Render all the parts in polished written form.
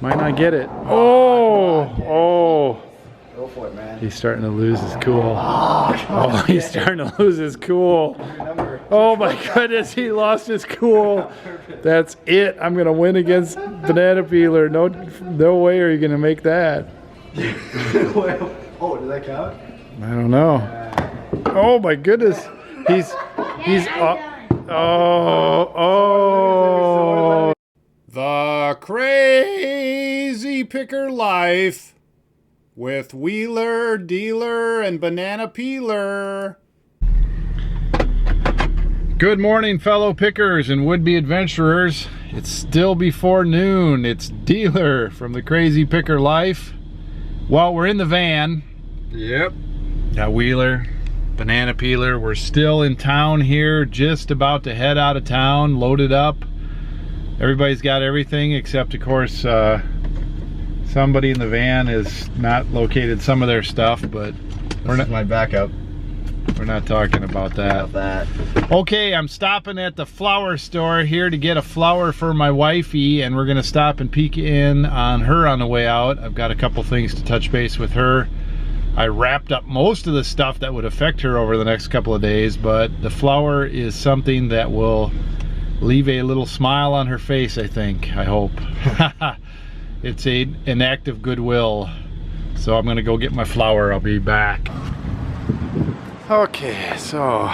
Might not get it. Oh. Go for it, man. He's starting to lose his cool. Oh, he's starting to lose his cool. Oh my goodness, he lost his cool. That's it. I'm gonna win against Banana Peeler. No way are you gonna make that. Oh, did that count? I don't know. Oh my goodness. He's oh. The Crazy Picker Life with Wheeler, Dealer, and Banana Peeler. Good morning, fellow pickers and would-be adventurers. It's still before noon. It's Dealer from the Crazy Picker Life. Well, we're in the van. Yep. Got Wheeler, Banana Peeler. We're still in town here, just about to head out of town, loaded up. Everybody's got everything except, of course, somebody in the van has not located some of their stuff, but we're not my backup. We're not talking about that. Okay, I'm stopping at the flower store here to get a flower for my wifey, and we're gonna stop and peek in on her on the way out. I've got a couple things to touch base with her. I wrapped up most of the stuff that would affect her over the next couple of days, but the flower is something that will leave a little smile on her face, I think, I hope. It's an act of goodwill. So I'm gonna go get my flower. I'll be back. Okay, so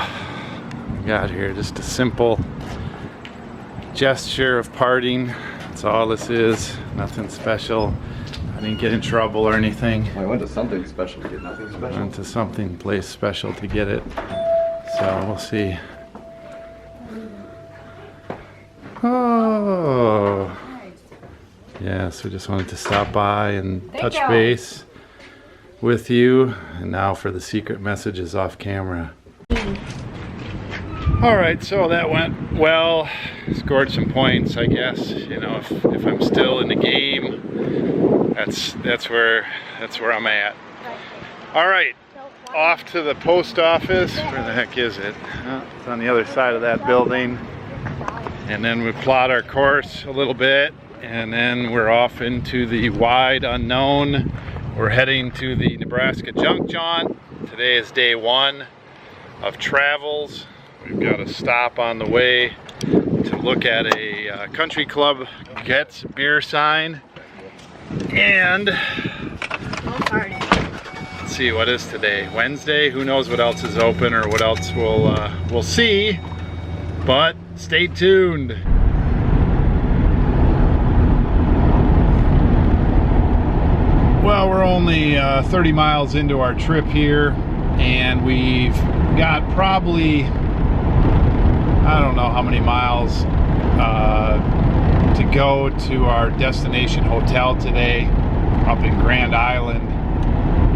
we got here just a simple gesture of parting. That's all this is. Nothing special. I didn't get in trouble or anything. I went to something special to get nothing special. I went to something place special to get it. So we'll see. Oh. Yeah, so just wanted to stop by and touch base with you. And now for the secret messages off camera. All right, so that went well. Scored some points, I guess. You know, if I'm still in the game, that's where I'm at. All right, off to the post office. Where the heck is it? Oh, it's on the other side of that building. And then we plot our course a little bit, and then we're off into the wide unknown. We're heading to the Nebraska junk jaunt. Today is day one of travels. We've got a stop on the way to look at a country club gets beer sign. And let's see, what is today? Wednesday? Who knows what else is open or what else we'll see. But stay tuned. Well, we're only 30 miles into our trip here, and we've got probably, I don't know how many miles to go to our destination hotel today up in Grand Island.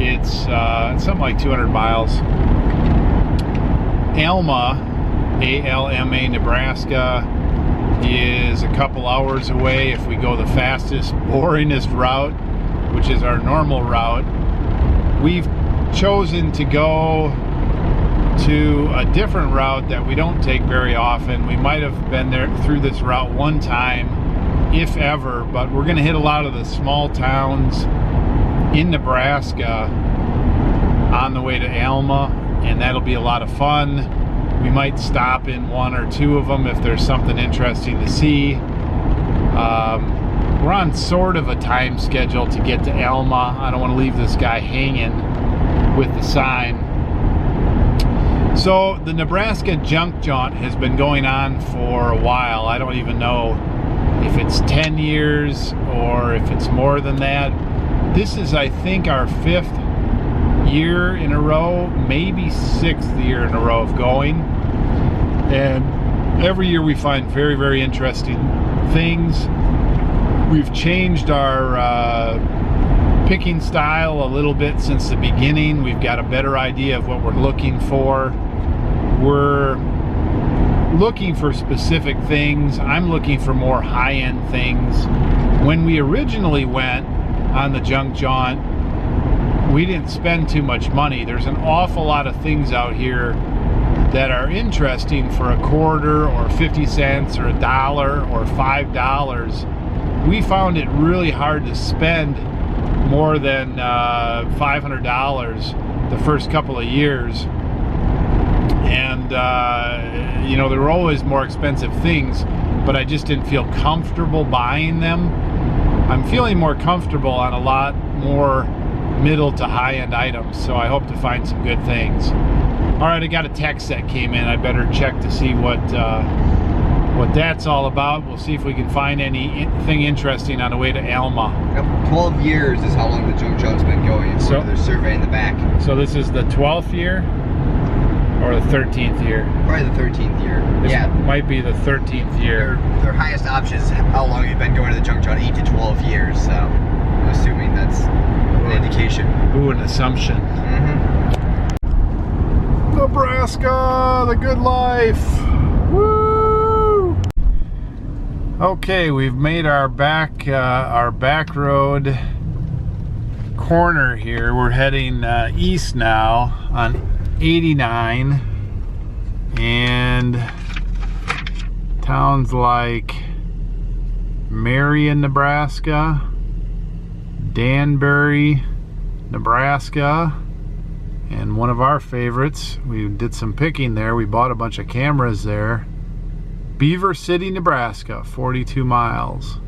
It's something like 200 miles. Alma, A-L-M-A, Nebraska is a couple hours away if we go the fastest, boringest route, which is our normal route. We've chosen to go to a different route that we don't take very often. We might have been there through this route one time, if ever, but we're gonna hit a lot of the small towns in Nebraska on the way to Alma, and that'll be a lot of fun. We might stop in one or two of them if there's something interesting to see. We're on sort of a time schedule to get to Alma. I don't want to leave this guy hanging with the sign. So the Nebraska junk jaunt has been going on for a while. I don't even know if it's 10 years or if it's more than that. This is, I think, our 5th year in a row, maybe 6th year in a row of going. And every year we find very, very interesting things. We've changed our picking style a little bit since the beginning. We've got a better idea of what we're looking for. We're looking for specific things. I'm looking for more high-end things. When we originally went on the junk jaunt, we didn't spend too much money. There's an awful lot of things out here that are interesting for a quarter or 50 cents or $1 or $5. we found it really hard to spend more than $500 the first couple of years. And you know, there were always more expensive things, but I just didn't feel comfortable buying them. I'm feeling more comfortable on a lot more middle to high-end items, so I hope to find some good things. All right, I got a text that came in. I better check to see what that's all about. We'll see if we can find anything interesting on the way to Alma. Yep, 12 years is how long the junk job's been going. So there's a survey in the back. So this is the 12th year or the 13th year? Probably the 13th year. This yeah, might be the 13th year. Their highest option is how long you've been going to the junk job, 8 to 12 years. So I'm assuming that's an indication. Ooh, an assumption. Nebraska, the good life. Woo! Okay, we've made our back road corner here. We're heading east now on 89, and towns like Marion, Nebraska, Danbury, Nebraska, and one of our favorites, we did some picking there. We bought a bunch of cameras there. Beaver City, Nebraska, 42 miles.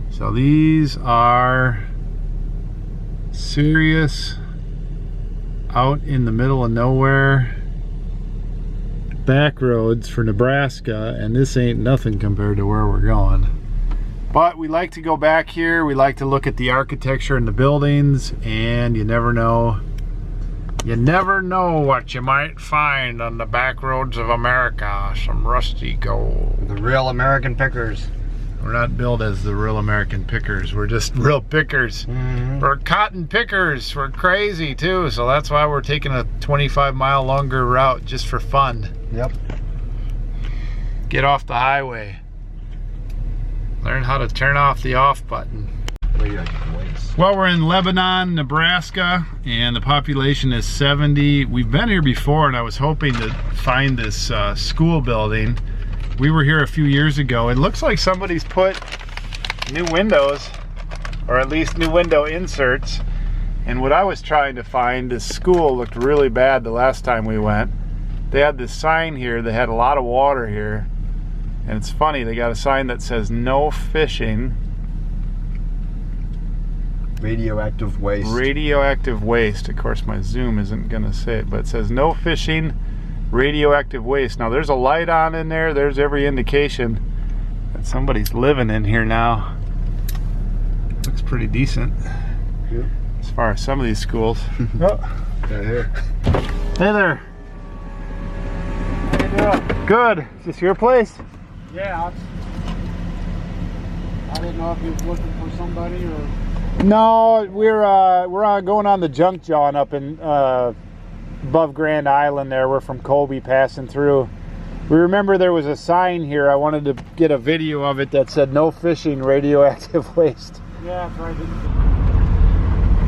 So these are serious, out in the middle of nowhere back roads for Nebraska, and this ain't nothing compared to where we're going. But we like to go back here. We like to look at the architecture and the buildings, and you never know. You never know what you might find on the back roads of America. Some rusty gold. The real American pickers. We're not billed as the real American pickers. We're just real pickers. We're cotton pickers. We're crazy too, so that's why we're taking a 25-mile longer route just for fun. Yep. Get off the highway. Learn how to turn off the off button. Well, we're in Lebanon, Nebraska, and the population is 70. We've been here before, and I was hoping to find this school building. We were here a few years ago. It looks like somebody's put new windows, or at least new window inserts. And what I was trying to find, this school looked really bad the last time we went. They had this sign here that had a lot of water here. And it's funny, they got a sign that says no fishing. Radioactive waste. Radioactive waste. Of course, my zoom isn't gonna say it, but it says no fishing, radioactive waste. Now there's a light on in there. There's every indication that somebody's living in here now. Looks pretty decent. Yeah. As far as some of these schools. Oh, right here. Hey there. How you doing? Good. Is this your place? Yeah, I didn't know if you was looking for somebody or. No, we're going on the junk john up in above Grand Island there. We're from Colby, passing through. We remember there was a sign here. I wanted to get a video of it that said no fishing, radioactive waste. Yeah, that's right.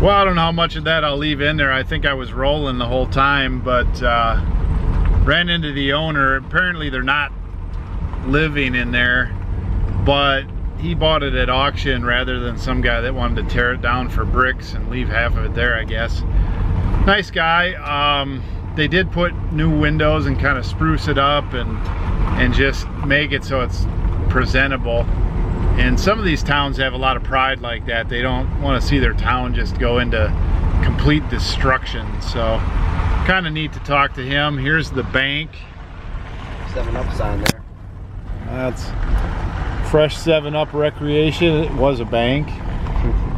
Well, I don't know how much of that I'll leave in there. I think I was rolling the whole time, but ran into the owner. Apparently they're not living in there, but he bought it at auction rather than some guy that wanted to tear it down for bricks and leave half of it there, I guess. Nice guy. They did put new windows and kind of spruce it up and just make it so it's presentable. And some of these towns have a lot of pride like that. They don't want to see their town just go into complete destruction. So kind of neat to talk to him. Here's the bank. 7-Up sign there. That's fresh 7-Up recreation. It was a bank.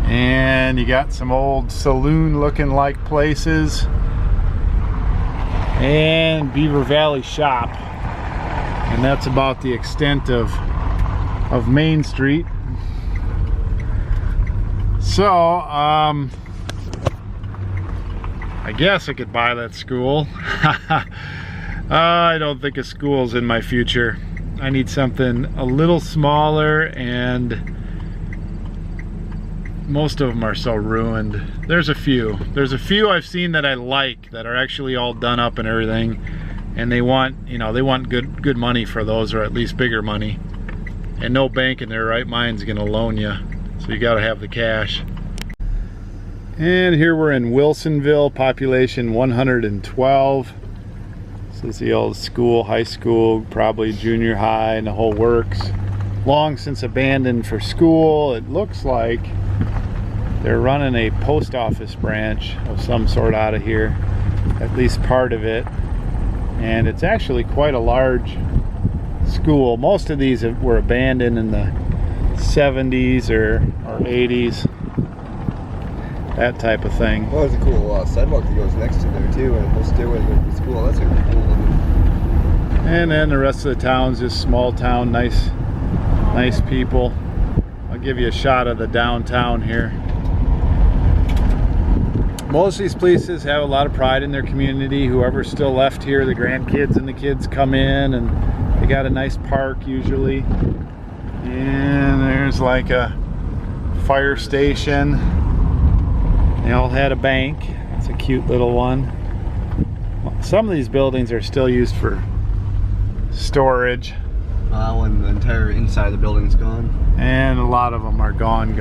And you got some old saloon looking like places. And Beaver Valley Shop. And that's about the extent of Main Street. So, I guess I could buy that school. I don't think a school's in my future. I need something a little smaller, and most of them are so ruined. There's a few I've seen that I like that are actually all done up and everything, and they want, you know, they want good money for those, or at least bigger money. And no bank in their right mind's gonna loan you So you got to have the cash. And here we're in Wilsonville, population 112. This is the old school, high school, probably junior high and the whole works. Long since abandoned for school. It looks like they're running a post office branch of some sort out of here, at least part of it. And it's actually quite a large school. Most of these were abandoned in the 70s or 80s, that type of thing. Well, there's a cool sidewalk that goes next to there too, and a whole stairway to the school. That's a cool looking. And then the rest of the town's just small town, nice people. I'll give you a shot of the downtown here. Most of these places have a lot of pride in their community. Whoever's still left here, the grandkids and the kids come in, and they got a nice park usually. And there's like a fire station. They all had a bank. It's a cute little one. Some of these buildings are still used for storage. When the entire inside of the building's gone. And a lot of them are gone.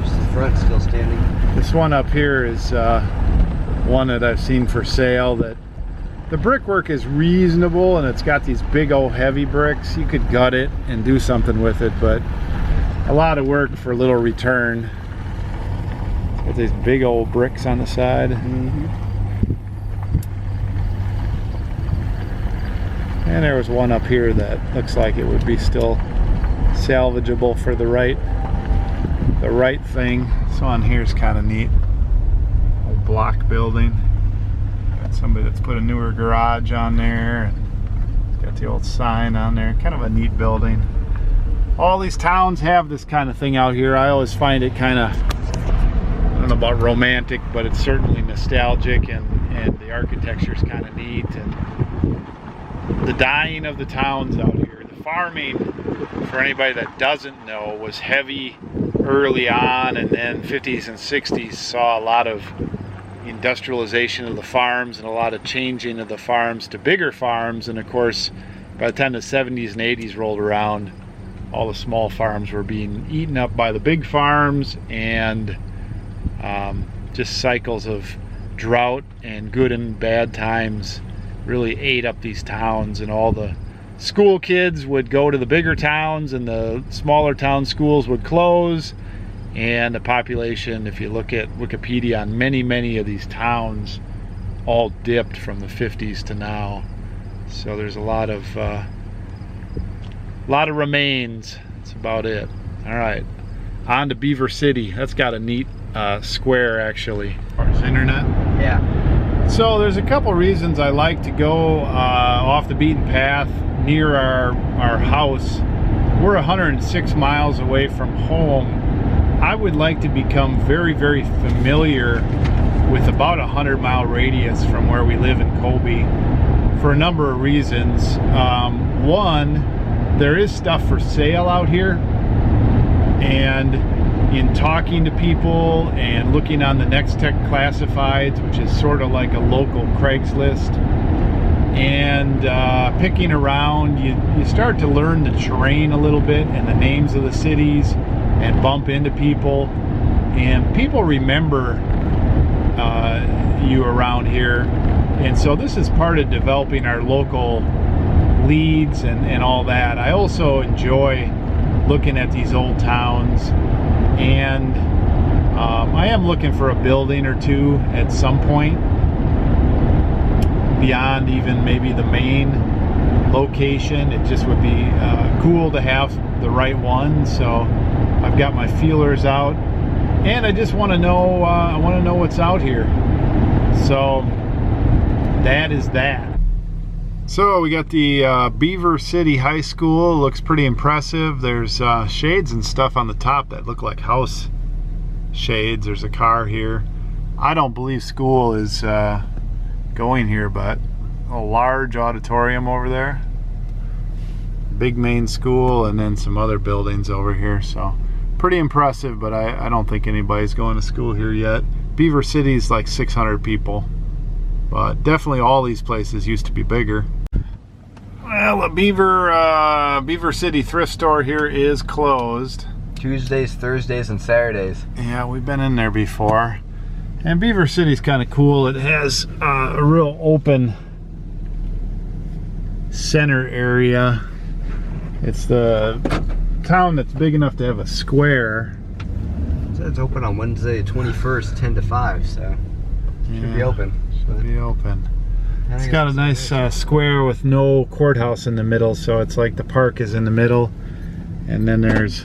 Just the front still standing. This one up here is one that I've seen for sale. That the brickwork is reasonable, and it's got these big old heavy bricks. You could gut it and do something with it, but a lot of work for little return. Got these big old bricks on the side. And there was one up here that looks like it would be still salvageable for the right thing. This one here is kind of neat. Old block building. Got somebody that's put a newer garage on there. And got the old sign on there. Kind of a neat building. All these towns have this kind of thing out here. I always find it kind of, I don't know about romantic, but it's certainly nostalgic, and the architecture is kind of neat. And the dying of the towns out here. The farming, for anybody that doesn't know, was heavy early on, and then 50s and 60s saw a lot of industrialization of the farms and a lot of changing of the farms to bigger farms. And of course, by the time the 70s and 80s rolled around, all the small farms were being eaten up by the big farms, and just cycles of drought and good and bad times really ate up these towns. And all the school kids would go to the bigger towns, and the smaller town schools would close. And the population, if you look at Wikipedia on many of these towns, all dipped from the 50s to now. So there's a lot of remains. That's about it. All right, on to Beaver City. That's got a neat square actually. As far as internet. Yeah. So there's a couple reasons I like to go off the beaten path near our house. We're 106 miles away from home. I would like to become very familiar with about a 100-mile radius from where we live in Colby for a number of reasons. One, there is stuff for sale out here, and in talking to people and looking on the Next Tech Classifieds, which is sort of like a local Craigslist, and picking around, you start to learn the terrain a little bit and the names of the cities, and bump into people, and people remember you around here. And so this is part of developing our local leads and all that. I also enjoy looking at these old towns, and I am looking for a building or two at some point beyond even maybe the main location. It just would be cool to have the right one. So I've got my feelers out, and I just want to know what's out here. So that is that. So we got the Beaver City High School. Looks pretty impressive. There's shades and stuff on the top that look like house shades. There's a car here. I don't believe school is going here, but a large auditorium over there. Big main school, and then some other buildings over here. So pretty impressive, but I don't think anybody's going to school here yet. Beaver City's like 600 people, but definitely all these places used to be bigger. Well, the Beaver City thrift store here is closed. Tuesdays, Thursdays, and Saturdays. Yeah, we've been in there before. And Beaver City's kind of cool. It has a real open center area. It's the town that's big enough to have a square. It says it's open on Wednesday, 21st, 10 to 5, so should be open. Should be open. It's got a nice square with no courthouse in the middle, so it's like the park is in the middle, and then there's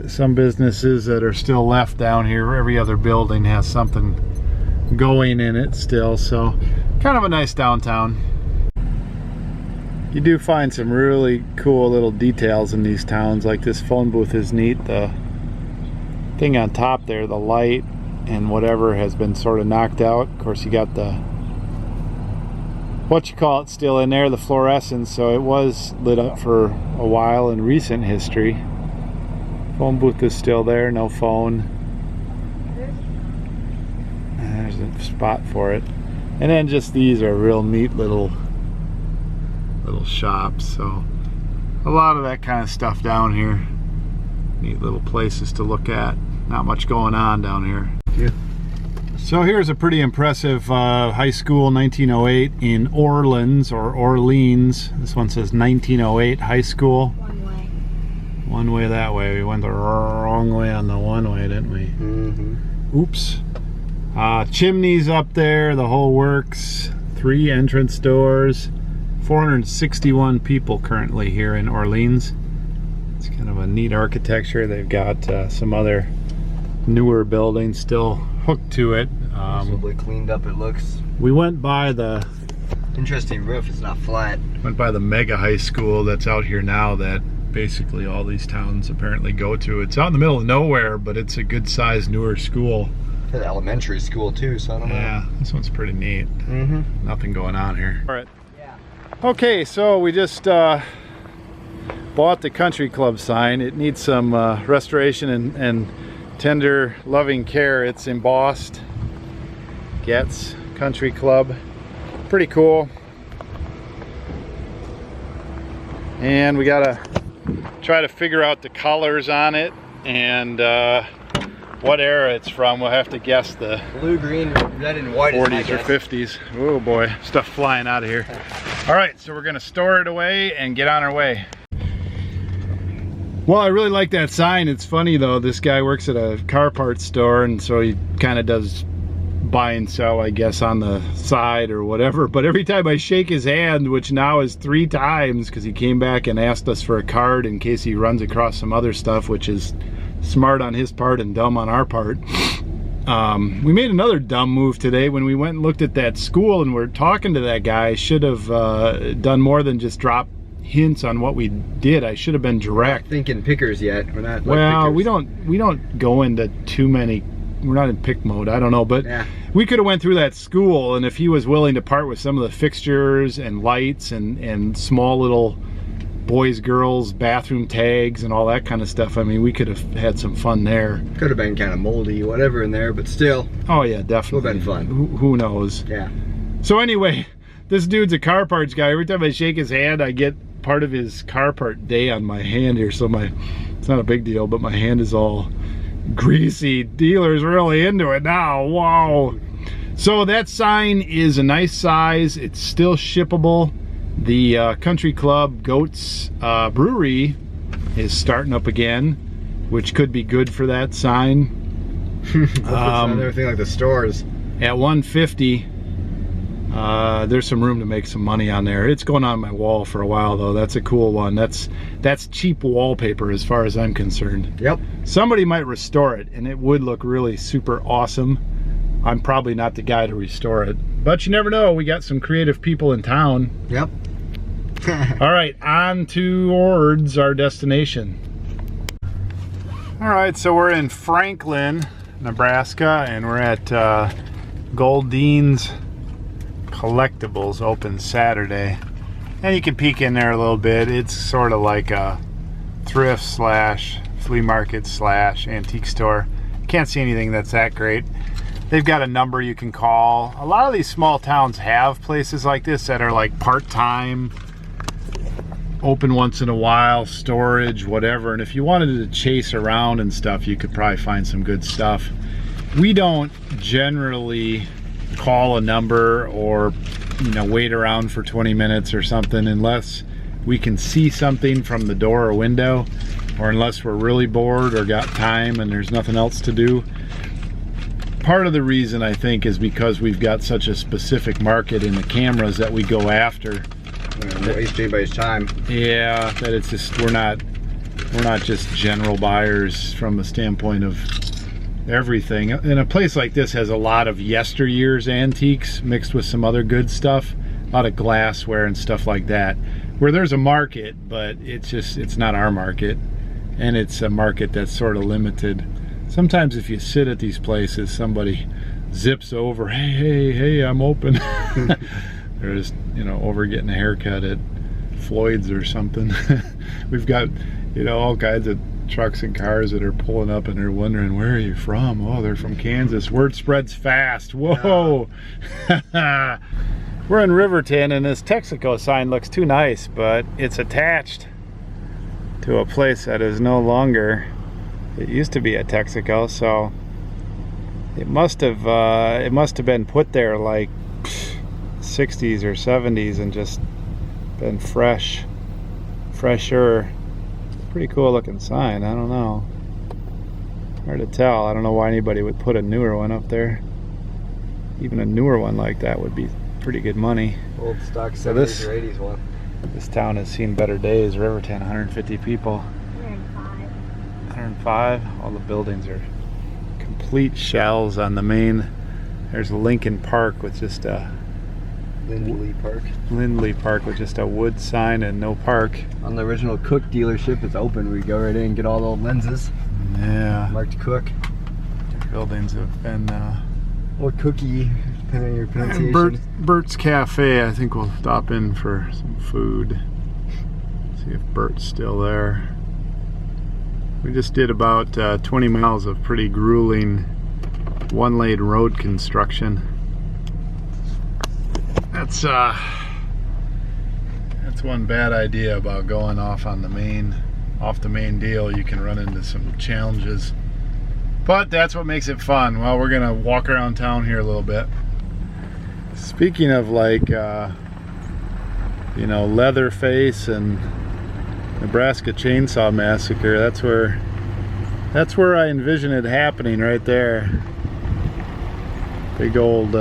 some businesses that are still left down here. Every other building has something going in it still, so kind of a nice downtown. You do find some really cool little details in these towns, like this phone booth is neat. The thing on top there, the light and whatever has been sort of knocked out. Of course, you got the what you call it still in there, the fluorescence, so it was lit up for a while in recent history. Phone booth is still there, no phone. There's a spot for it. And then just these are real neat little shops, so a lot of that kind of stuff down here. Neat little places to look at. Not much going on down here. Yeah. So here's a pretty impressive high school, 1908 in Orleans or Orleans. This one says 1908 high school. One way that way. We went the wrong way on the one way, didn't we? Mm-hmm. Oops. Chimneys up there, the whole works. 3 entrance doors. 461 people currently here in Orleans. It's kind of a neat architecture. They've got some other newer buildings still hooked to it. Probably cleaned up, it looks. We went by the Interesting roof, it's not flat. went by the mega high school that's out here now that basically all these towns apparently go to. It's out in the middle of nowhere, but it's a good sized newer school. It's an elementary school too, so I don't know. Yeah, this one's pretty neat. Mm-hmm. Nothing going on here. All right. Yeah. Okay, so we just bought the country club sign. It needs some restoration and tender loving care. It's embossed. Getz Country Club. Pretty cool. And we gotta try to figure out the colors on it and what era it's from. We'll have to guess the Blue, green, red, and white. 40s or 50s. Oh boy, stuff flying out of here. All right, so we're gonna store it away and get on our way. Well, I really like that sign. It's funny though, this guy works at a car parts store, and so he kind of does buy and sell, I guess, on the side or whatever. But every time I shake his hand, which now is 3 times because he came back and asked us for a card in case he runs across some other stuff, which is smart on his part and dumb on our part. We made another dumb move today when we went and looked at that school and we're talking to that guy. I should have done more than just drop hints on what we did. I should have been direct. Not thinking pickers yet. We're not. Well, pickers. we don't go into too many. We're not in pick mode. I don't know, but yeah. We could have went through that school, and if he was willing to part with some of the fixtures and lights and small little boys, girls, bathroom tags and all that kind of stuff, I mean, we could have had some fun there. Could have been kind of moldy, whatever in there, but still. Oh yeah, definitely. Would have been fun. Who knows? Yeah. So anyway, this dude's a car parts guy. Every time I shake his hand, I get part of his car part day on my hand here. So it's not a big deal, but my hand is all greasy. Dealer's really into it now. Wow. So that sign is a nice size. It's still shippable. The Country Club Goats Brewery is starting up again, which could be good for that sign. Everything like the stores. At $150, there's some room to make some money on there. It's going on my wall for a while though. That's a cool one. That's cheap wallpaper as far as I'm concerned. Yep. Somebody might restore it and it would look really super awesome. I'm probably not the guy to restore it, but you never know. We got some creative people in town. Yep. All right, on towards our destination. All right, so we're in Franklin, Nebraska, and we're at Goldine's Collectibles, open Saturday. And you can peek in there a little bit. It's sort of like a thrift slash flea market slash antique store. Can't see anything that's that great. They've got a number you can call. A lot of these small towns have places like this that are like part-time open once in a while, storage, whatever. And if you wanted to chase around and stuff, you could probably find some good stuff. We don't generally call a number or, you know, wait around for 20 minutes or something unless we can see something from the door or window, or unless we're really bored or got time and there's nothing else to do. Part of the reason, I think, is because we've got such a specific market in the cameras that we go after. Waste anybody's time. Yeah, that it's just we're not just general buyers from the standpoint of everything. And a place like this has a lot of yesteryear's antiques mixed with some other good stuff, a lot of glassware and stuff like that, where there's a market, but it's not our market, and it's a market that's sort of limited. Sometimes if you sit at these places, somebody zips over, hey, I'm open. They're just, you know, over getting a haircut at Floyd's or something. We've got, you know, all kinds of trucks and cars that are pulling up and they're wondering, where are you from? Oh, they're from Kansas. Word spreads fast. Whoa. Yeah. We're in Riverton, and this Texaco sign looks too nice, but it's attached to a place that is no longer. It used to be a Texaco, so it must have been put there like 60s or 70s and just been fresher. Pretty cool looking sign. I don't know, hard to tell. I don't know why anybody would put a newer one up there. Even a newer one like that would be pretty good money. Old stock 70s So this, or 80s one. This town has seen better days. Riverton, 150 people. 105. All the buildings are complete shells on the main. There's Lincoln Park with just a Lindley Park with just a wood sign and no park. On the original Cook dealership, it's open. We go right in and get all the lenses. Yeah. Marked Cook. The buildings have been Or Cookie, depending on your pronunciation. Bert's Cafe. I think we'll stop in for some food. See if Bert's still there. We just did about 20 miles of pretty grueling one-lane road construction. That's one bad idea about going off the main deal. You can run into some challenges, but that's what makes it fun. Well, we're gonna walk around town here a little bit. Speaking of, like, you know, Leatherface and Nebraska Chainsaw Massacre, that's where I envision it happening, right there. Big old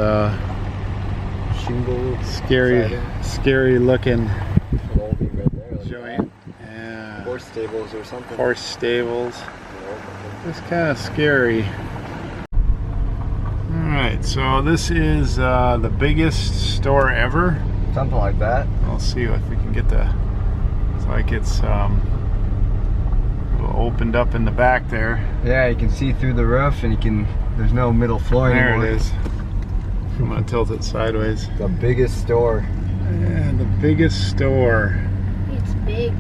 Shingle, scary looking right there, like joint. Yeah. horse stables or something. Horse stables. It's kind of scary. Alright, so this is the biggest store ever. Something like that. We'll see if we can get it's like it's opened up in the back there. Yeah, you can see through the roof, and there's no middle floor anymore. There it is. I'm gonna tilt it sideways. The biggest store. Yeah, the biggest store. It's big.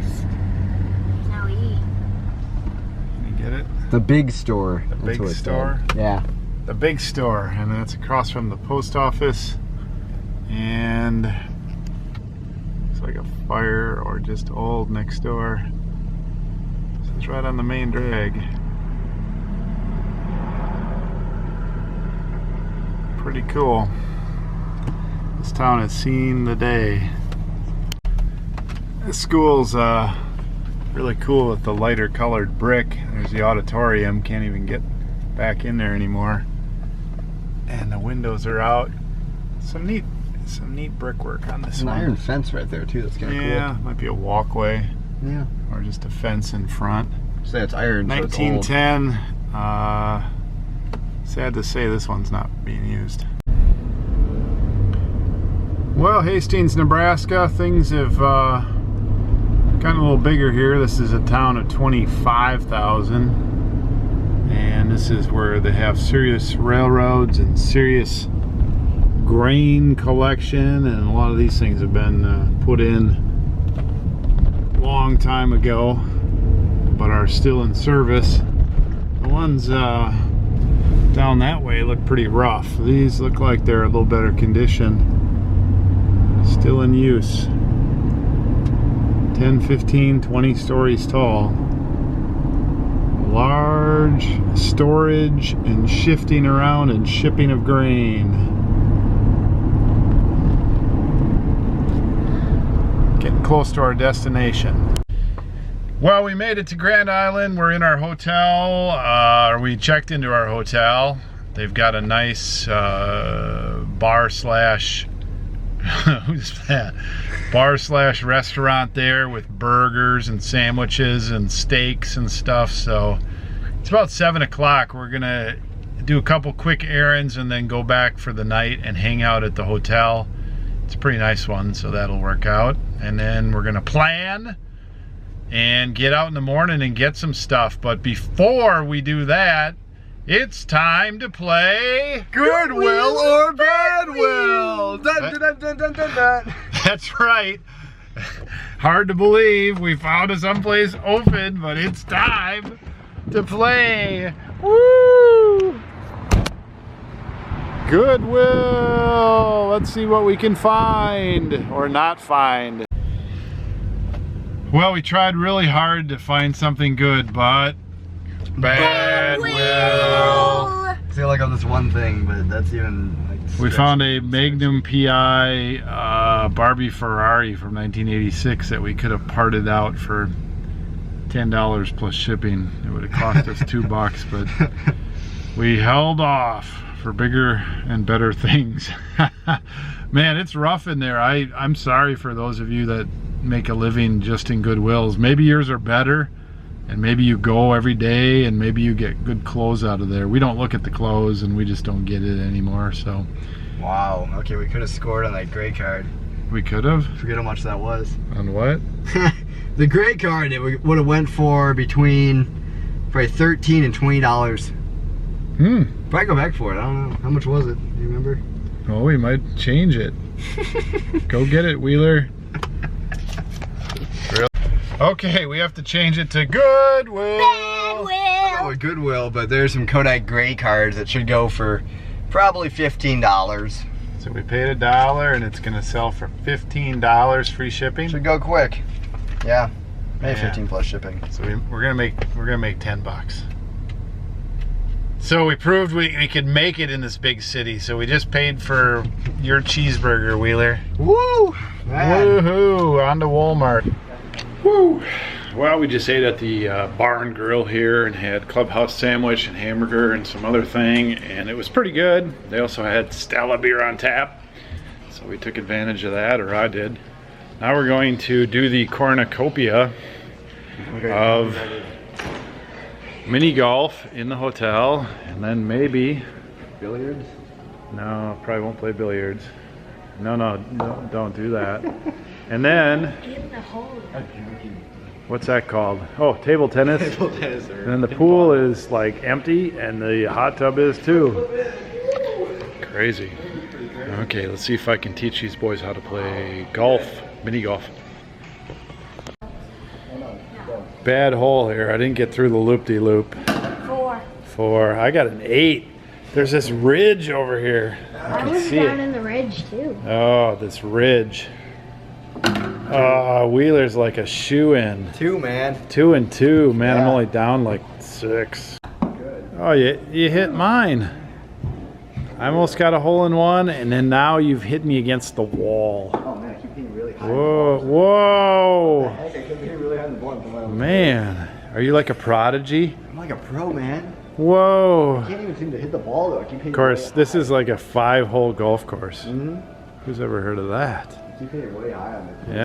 Now eat. Can you get it? The big store. The That's big what it's store? called. Yeah. The big store, and that's across from the post office. And it's like a fire or just old next door. So it's right on the main drag. Pretty cool. This town has seen the day. This school's really cool with the lighter colored brick. There's the auditorium, can't even get back in there anymore. And the windows are out. Some neat brickwork on this There's an one. iron fence right there too. That's kind of Yeah, might be a walkway cool. Yeah. or just a fence in front. Say it's iron. So it's old. 1910. Sad to say this one's not being used. Well, Hastings, Nebraska, things have gotten a little bigger here. This is a town of 25,000, and this is where they have serious railroads and serious grain collection, and a lot of these things have been put in a long time ago but are still in service. The ones down that way look pretty rough. These look like they're a little better condition, still in use. 10, 15, 20 stories tall. Large storage and shifting around and shipping of grain. Getting close to our destination. Well, we made it to Grand Island. We're in our hotel. We checked into our hotel. They've got a nice bar slash who's that? Bar slash restaurant there with burgers and sandwiches and steaks and stuff. So it's about 7 o'clock. We're gonna do a couple quick errands and then go back for the night and hang out at the hotel. It's a pretty nice one, so that'll work out. And then we're gonna plan and get out in the morning and get some stuff. But before we do that, it's time to play Goodwill or Badwill. Dun, dun, dun, dun, dun, dun. That's right. Hard to believe we found a someplace open, but it's time to play. Woo! Goodwill. Let's see what we can find or not find. Well, we tried really hard to find something good, but Badwill. I feel like on this one thing, but that's even like We found a Magnum PI Barbie Ferrari from 1986 that we could have parted out for $10 plus shipping. It would have cost us $2, but we held off for bigger and better things. Man, it's rough in there. I'm sorry for those of you that make a living just in Goodwills. Maybe yours are better, and maybe you go every day, and maybe you get good clothes out of there. We don't look at the clothes, and we just don't get it anymore. So wow. Okay, we could have scored on that gray card. we could have. Forget how much that was. On what? The gray card, it would have went for between probably $13 and $20. Probably go back for it. I don't know. How much was it? Do you remember? Oh, we might change it. Go get it, Wheeler. Really? Okay, we have to change it to Goodwill. Oh, Goodwill, but there's some Kodak gray cards that should go for probably $15. So we paid $1 and it's gonna sell for $15 free shipping. Should go quick. Yeah, maybe Yeah. 15 plus shipping. So we're gonna make $10. So we proved we could make it in this big city. So we just paid for your cheeseburger, Wheeler. Woo! Man. Woohoo! On to Walmart. Woo! Well, we just ate at the bar and grill here and had clubhouse sandwich and hamburger and some other thing, and it was pretty good. They also had Stella beer on tap, so we took advantage of that, or I did. Now we're going to do the cornucopia of mini golf in the hotel, and then maybe Billiards? no, probably won't play billiards. No, don't do that. And then Get the hole. what's that called? Oh, table tennis. Table tennis. And then the pool is like empty and the hot tub is too. Crazy. Okay, let's see if I can teach these boys how to play golf, mini golf. Bad hole here. I didn't get through the loop-de-loop. 4. I got an 8. There's this ridge over here. I I can was see down it. in the ridge too. Oh, this ridge. Wheeler's like a shoe-in. 2, man. 2 and 2, man. I'm Yeah. only down like 6. Good. Oh, you hit mine. I almost got a hole in one, and then now you've hit me against the wall. Oh, man, I keep hitting really high. Whoa! Heck, I keep hitting really high on the ball. Man, are you like a prodigy? I'm like a pro, man. Whoa! I can't even seem to hit the ball, though. I keep hitting Of course, way this high. is like a 5-hole golf course. Mm-hmm. Who's ever heard of that? I keep hitting way high on it. Yeah.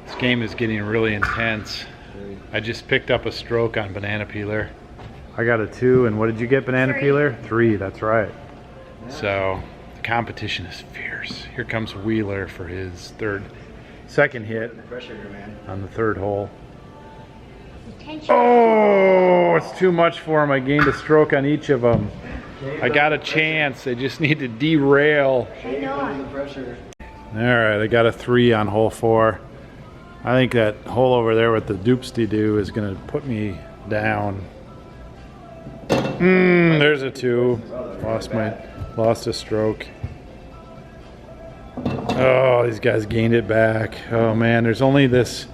This game is getting really intense. I just picked up a stroke on banana peeler. I got a 2, and what did you get, banana 3. peeler? 3, that's right. So the competition is fierce. Here comes Wheeler for his second hit Pressure here, man. on the 3rd hole. Attention. Oh, it's too much for him. I gained a stroke on each of them. I got a chance. They just need to derail. Hang on. The pressure. All right, I got a 3 on hole 4. I think that hole over there with the doopsty-doo is going to put me down. There's a 2. Lost a stroke. Oh, these guys gained it back. Oh man, there's only this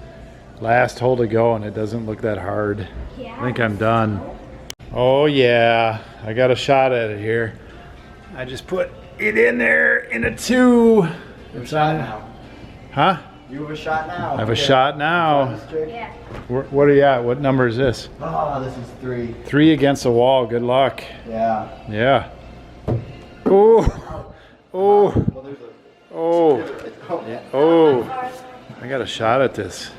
last hole to go and it doesn't look that hard. Yeah. I think I'm done. Oh yeah, I got a shot at it here. I just put it in there in a 2. It's on now. Huh? You have a shot now. I have a shot now. Yeah. What are you at? What number is this? Oh, this is 3. 3 against the wall. Good luck. Yeah. Yeah. Oh. Oh. Well, there's a... Oh. Yeah. Oh. I got a shot at this.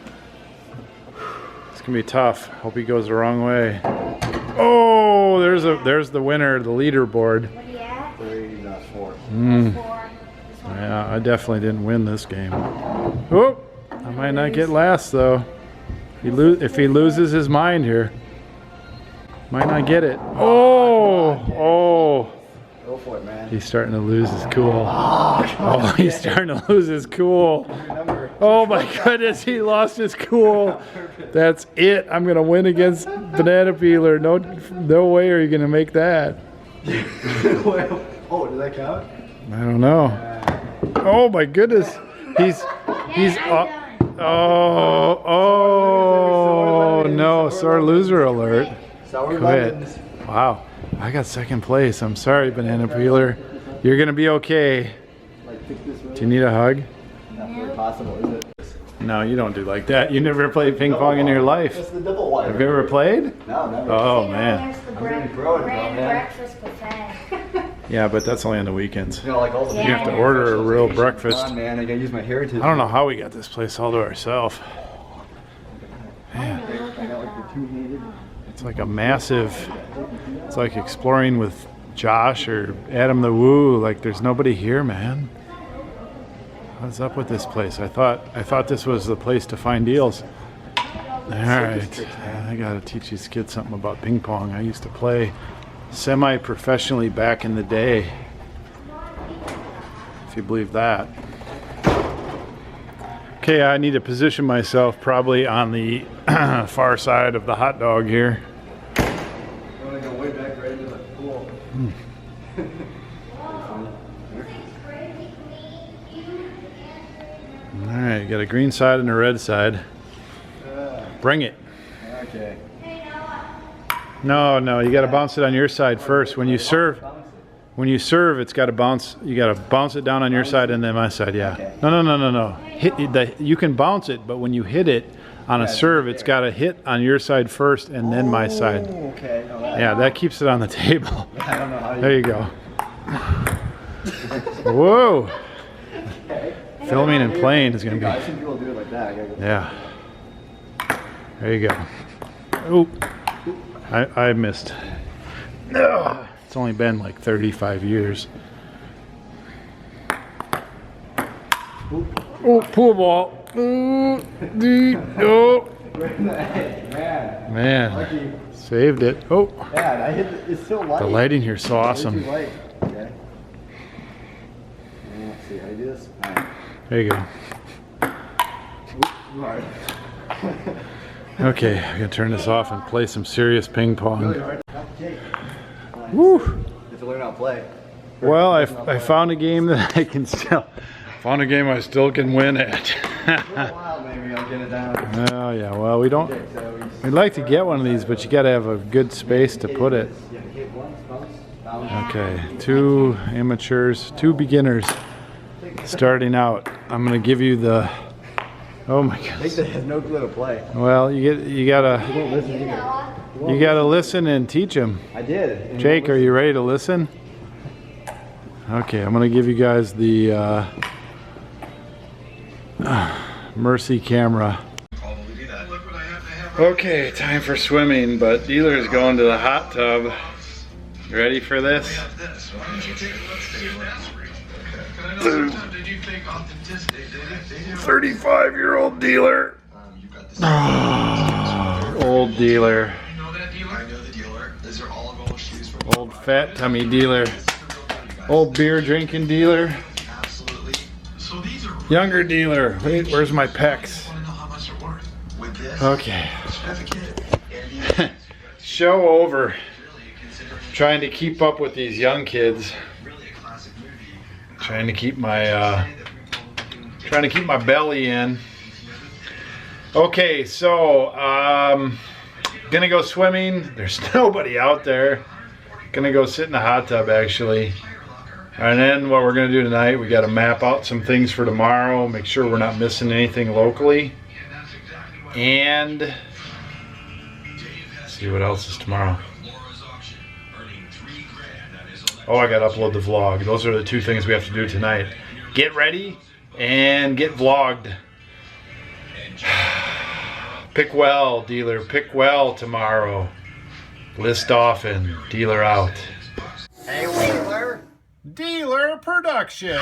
It's gonna be tough. Hope he goes the wrong way. Oh, there's the winner, the leaderboard. What are you at? 3, not 4. 4. Yeah, I definitely didn't win this game. Oh, I might not get last though. If he loses his mind here, might not get it. Oh, oh. Go for it, man. He's starting to lose his cool. Oh, he's starting to lose his cool. Oh my goodness, he lost his cool. That's it. I'm gonna win against Banana Peeler. No way are you gonna make that. Oh, did that count? I don't know. Oh my goodness, he's oh no, sore loser alert. Quit. Wow, I got second place. I'm sorry, Banana Peeler. You're gonna be okay. Do you need a hug? Not very possible, is it? No, you don't do like that. You never played ping pong in your life. It's the double wire. Have you ever played? No, never. Oh man. There's the gonna throw it, grand man. breakfast buffet. Yeah, but that's only on the weekends. You know, like all the You have to order a real breakfast. Come on, man, I gotta use my heritage. I don't know how we got this place all to ourselves. I got like the 2-handed. It's like a massive, it's like exploring with Josh or Adam the Woo. Like there's nobody here, man. What's up with this place? I thought this was the place to find deals. All right, I gotta teach these kids something about ping pong. I used to play semi-professionally back in the day, if you believe that. Okay, I need to position myself probably on the far side of the hot dog here. You wanna go way back right into the pool. All right, got a green side and a red side. Bring it. Okay. No, you got to bounce it on your side first. When you serve, it's got to bounce. You got to bounce it down on your side and then my side. Yeah. Okay. No. You can bounce it, but when you hit it on a serve, it's got to hit on your side first and then my side. Okay. No, Yeah, that keeps it on the table. I don't know how you... There you go. Whoa. Filming and playing is gonna be. I think people do it like that. I gotta go. Yeah. There you go. Oh, I missed. Ugh. It's only been like 35 years. Oh, pool ball. Oh, man, saved it. Oh, Man, I hit the, it's so light. the lighting here is so awesome. Too light. Okay. Let's see, how do I do this? All right. There you go. Hard. Okay, I'm gonna turn this off and play some serious ping Really pong. hard. Okay. Woo! You have to learn how to play. Well, I found a game that I can still can win at. For a while, maybe I'll get it down. Oh yeah, well we don't. Okay, so We'd like to get one of these, but you got to have a good space to put it. yeah, hit once, bounce. Okay, 2 amateurs, 2 beginners starting out. I'm gonna give you the. Oh my I think goodness. they have no clue to play. Well, you gotta Won't listen either. you gotta listen and teach them. I did. and Jake, are you ready to listen? Okay, I'm gonna give you guys the Mercy camera. Okay, time for swimming, but Dealer's going to the hot tub. You ready for this? 35-year-old Dealer. Old Dealer. Old fat tummy Dealer. Old beer drinking Dealer. Younger Dealer. Wait, where's my pecs? Okay. Show over. Trying to keep up with these young kids. Trying to keep my Trying to keep my belly in. Okay, so gonna go swimming. There's nobody out there. Gonna go sit in the hot tub actually. And then what we're gonna do tonight, we gotta map out some things for tomorrow, make sure we're not missing anything locally. And let's see what else is tomorrow. Oh, I gotta upload the vlog. Those are the two things we have to do tonight. Get ready and get vlogged. Pick well, dealer. Pick well tomorrow. List often. Dealer out. Hey, Wheeler. Dealer production.